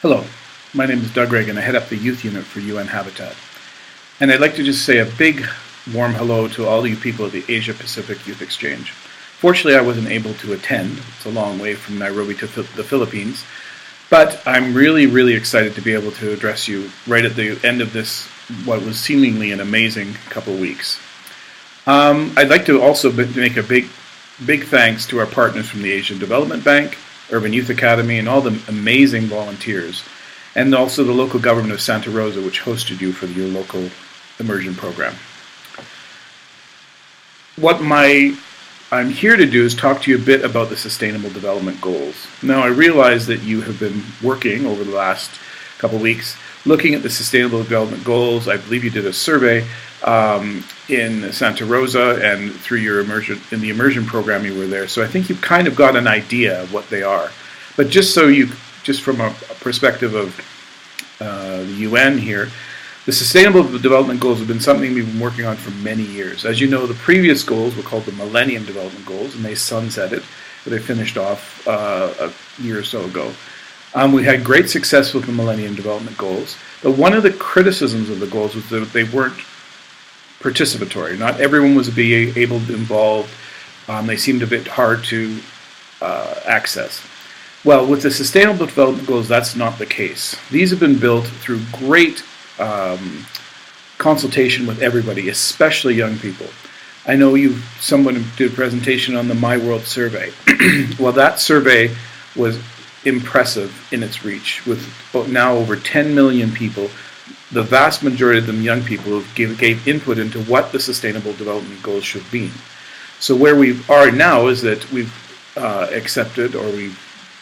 Hello, my name is Doug Ragan. I head up the youth unit for UN Habitat. And I'd like to just say a big warm hello to all you people at the Asia Pacific Youth Exchange. Fortunately, I wasn't able to attend. It's a long way from Nairobi to the Philippines. But I'm really excited to be able to address you right at the end of this, what was seemingly an amazing couple weeks. I'd like to also make a big thanks to our partners from the Asian Development Bank, Urban Youth Academy, and all the amazing volunteers, and also the local government of Santa Rosa, which hosted you for your local immersion program. What I'm here to do is talk to you a bit about the Sustainable Development Goals. Now, I realize that you have been working over the last couple of weeks looking at the Sustainable Development Goals. I believe you did a survey in Santa Rosa, and through your immersion program you were there. So I think you've kind of got an idea of what they are. But just from a perspective of the UN here, the Sustainable Development Goals have been something we've been working on for many years. As you know, the previous goals were called the Millennium Development Goals, and they sunsetted. They finished off a year or so ago. We had great success with the Millennium Development Goals, but one of the criticisms of the goals was that they weren't participatory. Not everyone was able to involve. They seemed a bit hard to access. Well, with the Sustainable Development Goals, that's not the case. These have been built through great consultation with everybody, especially young people. I know someone did a presentation on the My World survey. Well, that survey was impressive in its reach, with now over 10 million people, the vast majority of them young people, who gave input into what the Sustainable Development Goals should be. So where we are now is that we've accepted, or we've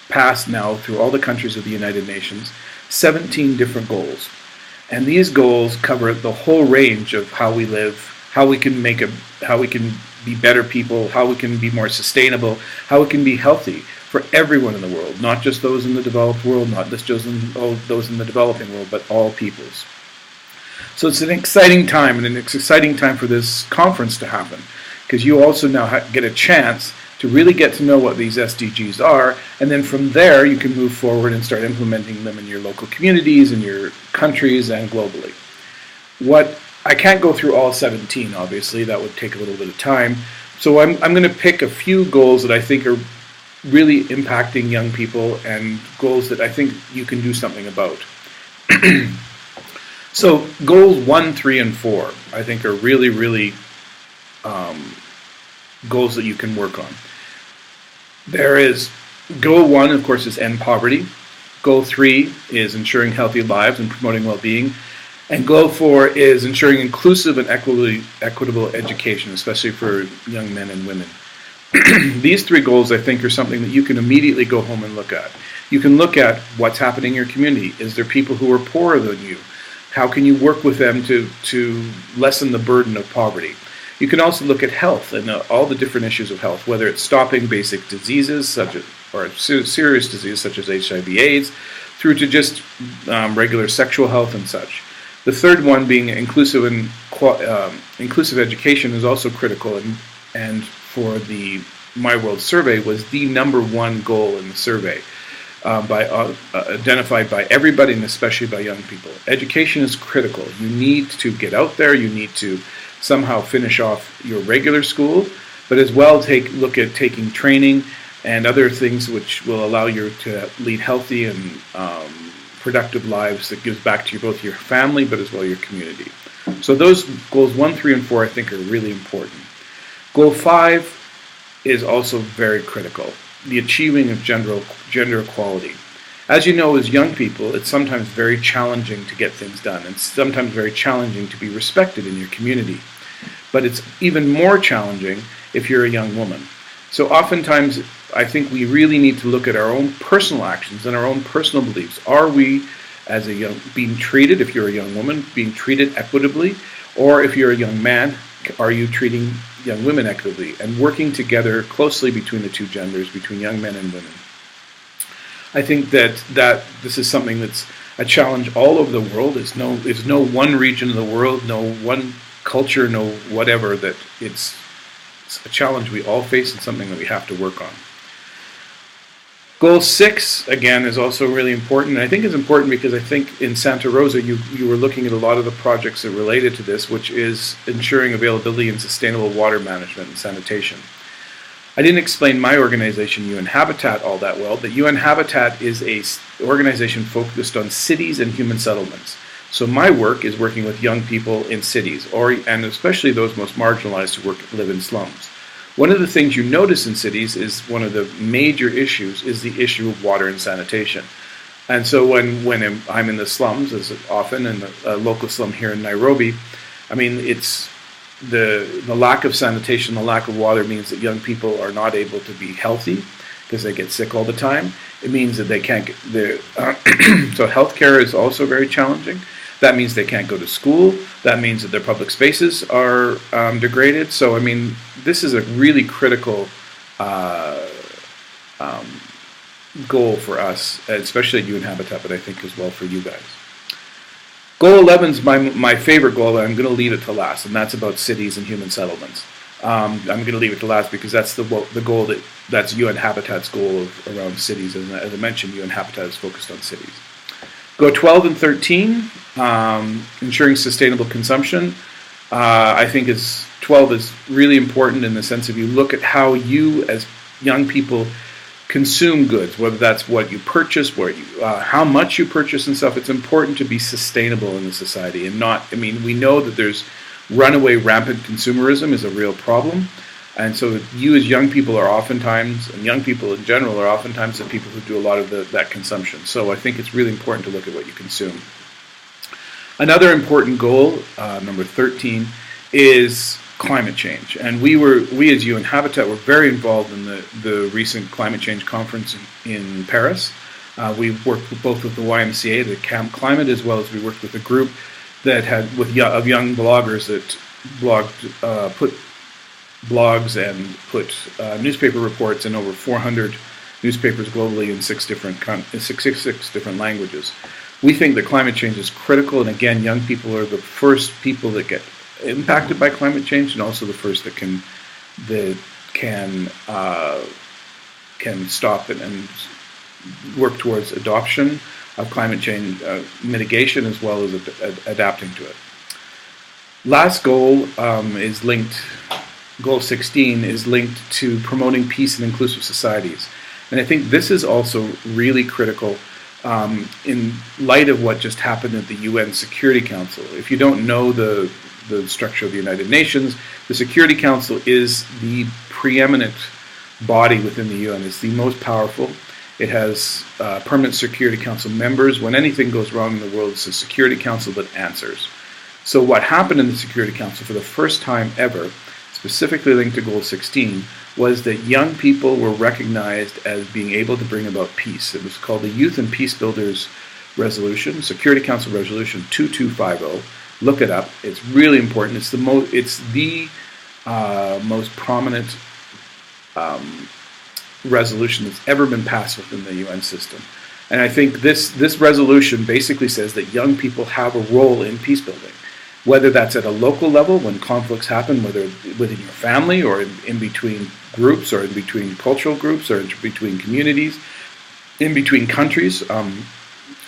passed now through all the countries of the United Nations, 17 different goals. And these goals cover the whole range of how we live, how we can be better people, how we can be more sustainable, how we can be healthy for everyone in the world, not just those in the developed world, not just those in the developing world, but all peoples. So it's an exciting time, and it's an exciting time for this conference to happen, because you also now get a chance to really get to know what these SDGs are, and then from there you can move forward and start implementing them in your local communities, in your countries, and globally. I can't go through all 17, obviously, that would take a little bit of time, so I'm going to pick a few goals that I think are really impacting young people, and goals that I think you can do something about. So goals 1, 3, and 4, I think are really goals that you can work on. There is goal 1, of course, is end poverty. Goal 3 is ensuring healthy lives and promoting well-being. And goal 4 is ensuring inclusive and equitable education, especially for young men and women. These 3 goals, I think, are something that you can immediately go home and look at. You can look at what's happening in your community. Is there people who are poorer than you? How can you work with them to lessen the burden of poverty? You can also look at health and all the different issues of health, whether it's stopping basic diseases or serious diseases such as HIV/AIDS, through to just regular sexual health and such. The third one, being inclusive education, is also critical, and for the My World survey was the #1 goal in the survey, identified by everybody, and especially by young people. Education is critical. You need to get out there. You need to somehow finish off your regular school, but as well look at taking training and other things which will allow you to lead healthy and productive lives that gives back to both your family, but as well your community. So those goals 1, 3, and 4 I think are really important. Goal 5 is also very critical, the achieving of gender equality. As you know, as young people, it's sometimes very challenging to get things done. It's sometimes very challenging to be respected in your community. But it's even more challenging if you're a young woman. So oftentimes, I think we really need to look at our own personal actions and our own personal beliefs. Are we, as being treated, if you're a young woman, being treated equitably? Or if you're a young man, are you treating young women equitably? And working together closely between the two genders, between young men and women. I think that this is something that's a challenge all over the world. There's no one region of the world, no one culture, no whatever, that it's a challenge we all face and something that we have to work on. Goal 6, again, is also really important. And I think it's important because I think in Santa Rosa you were looking at a lot of the projects that related to this, which is ensuring availability and sustainable water management and sanitation. I didn't explain my organization, UN Habitat, all that well, but UN Habitat is an organization focused on cities and human settlements. So my work is working with young people in cities, and especially those most marginalized who live in slums. One of the things you notice in cities is one of the major issues is the issue of water and sanitation. And so when I'm in the slums, as often in the local slum here in Nairobi, I mean, it's the lack of sanitation, the lack of water means that young people are not able to be healthy because they get sick all the time. It means that they can't get so healthcare is also very challenging. That means they can't go to school. That means that their public spaces are degraded. So, I mean, this is a really critical goal for us, especially at UN Habitat, but I think as well for you guys. Goal 11 is my favorite goal, and I'm going to leave it to last, and that's about cities and human settlements. I'm going to leave it to last because that's the goal that's UN Habitat's goal around cities, and as I mentioned, UN Habitat is focused on cities. Goal 12 and 13, ensuring sustainable consumption. I think 12 is really important in the sense of you look at how you as young people consume goods, whether that's what you purchase, how much you purchase and stuff. It's important to be sustainable in the society and not, I mean, we know that there's runaway rampant consumerism is a real problem. And so you as young people are oftentimes, and young people in general are oftentimes the people who do a lot of that consumption. So I think it's really important to look at what you consume. Another important goal, number 13, is climate change. And we as UN Habitat were very involved in the recent climate change conference in Paris. We worked both with the YMCA, the Camp Climate, as well as we worked with a group that had of young bloggers that put blogs and put newspaper reports in over 400 newspapers globally in six different languages. We think that climate change is critical, and again, young people are the first people that get impacted by climate change, and also the first that can stop it and work towards adoption of climate change mitigation as well as adapting to it. Last goal is linked. Goal 16 is linked to promoting peace and inclusive societies. And I think this is also really critical in light of what just happened at the UN Security Council. If you don't know the structure of the United Nations, the Security Council is the preeminent body within the UN. It's the most powerful. It has permanent Security Council members. When anything goes wrong in the world, it's the Security Council that answers. So what happened in the Security Council for the first time ever, specifically linked to Goal 16, was that young people were recognized as being able to bring about peace. It was called the Youth and Peace Builders Resolution, Security Council Resolution 2250. Look it up. It's really important. It's the most prominent resolution that's ever been passed within the UN system. And I think this resolution basically says that young people have a role in peace building, whether that's at a local level when conflicts happen, whether within your family or in between groups or in between cultural groups or in between communities, in between countries.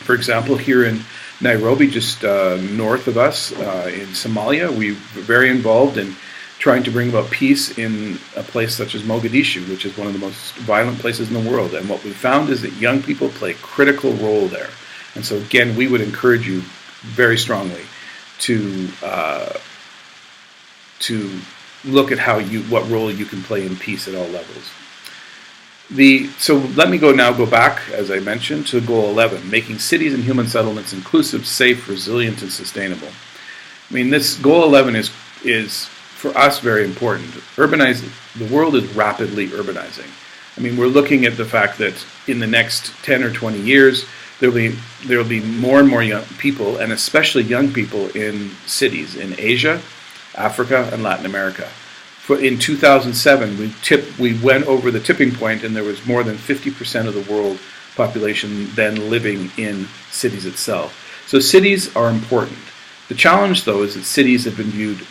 For example, here in Nairobi, just north of us in Somalia, we were very involved in trying to bring about peace in a place such as Mogadishu, which is one of the most violent places in the world. And what we found is that young people play a critical role there. And so again, we would encourage you very strongly to look at what role you can play in peace at all levels. So let me go back, as I mentioned, to Goal 11, making cities and human settlements inclusive, safe, resilient, and sustainable. I mean, this Goal 11 is for us very important. The world is rapidly urbanizing. I mean, we're looking at the fact that in the next 10 or 20 years, there will be more and more young people, and especially young people in cities in Asia, Africa, and Latin America. In 2007, we went over the tipping point, and there was more than 50% of the world population then living in cities itself. So cities are important. The challenge, though, is that cities have been viewed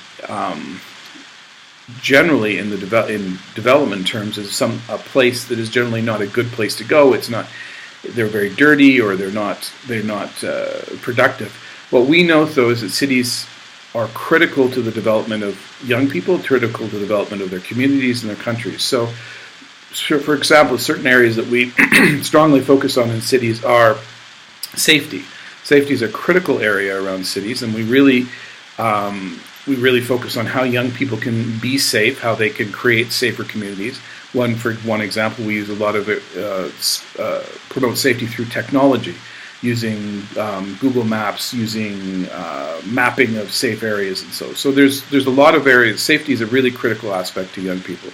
generally in development terms is a place that is generally not a good place to go. It's not. They're very dirty, or they're not productive. What we know, though, is that cities are critical to the development of young people, critical to the development of their communities and their countries. So for example, certain areas that we strongly focus on in cities are safety. Safety is a critical area around cities, and we really focus on how young people can be safe, how they can create safer communities. For one example, we use a lot of it, promote safety through technology, using Google Maps, using mapping of safe areas, and so there's a lot of areas. Safety is a really critical aspect to young people.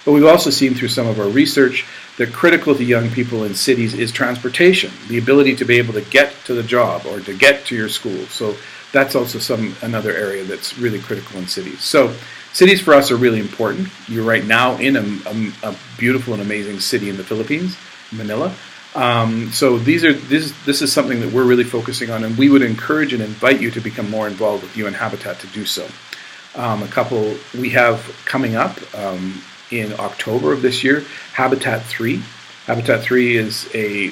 But we've also seen through some of our research that critical to young people in cities is transportation, the ability to be able to get to the job or to get to your school. So that's also another area that's really critical in cities. So cities for us are really important. You're right now in a beautiful and amazing city in the Philippines, Manila. So this is something that we're really focusing on, and we would encourage and invite you to become more involved with UN Habitat to do so. A couple we have coming up in October of this year, Habitat 3. Habitat 3 is a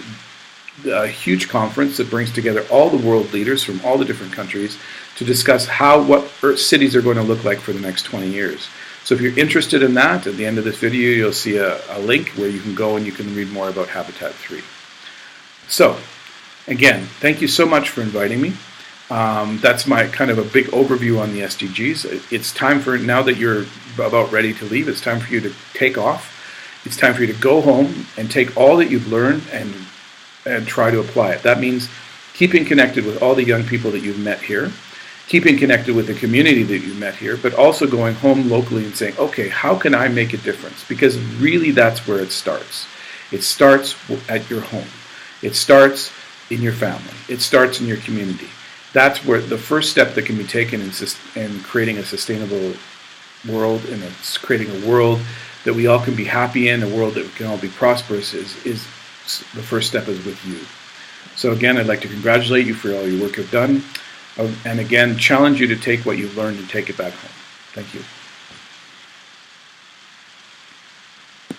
huge conference that brings together all the world leaders from all the different countries to discuss what cities are going to look like for the next 20 years. So if you're interested in that, at the end of this video, you'll see a link where you can go and you can read more about Habitat 3. So, again, thank you so much for inviting me. That's my kind of a big overview on the SDGs. It's time now that you're about ready to leave, it's time for you to take off. It's time for you to go home and take all that you've learned and try to apply it. That means keeping connected with all the young people that you've met here, keeping connected with the community that you met here, but also going home locally and saying, okay, how can I make a difference? Because really that's where it starts. It starts at your home. It starts in your family. It starts in your community. That's where the first step that can be taken in creating a sustainable world, and creating a world that we all can be happy in, a world that we can all be prosperous is the first step is with you. So again, I'd like to congratulate you for all your work you've done, and again, challenge you to take what you've learned and take it back home. Thank you.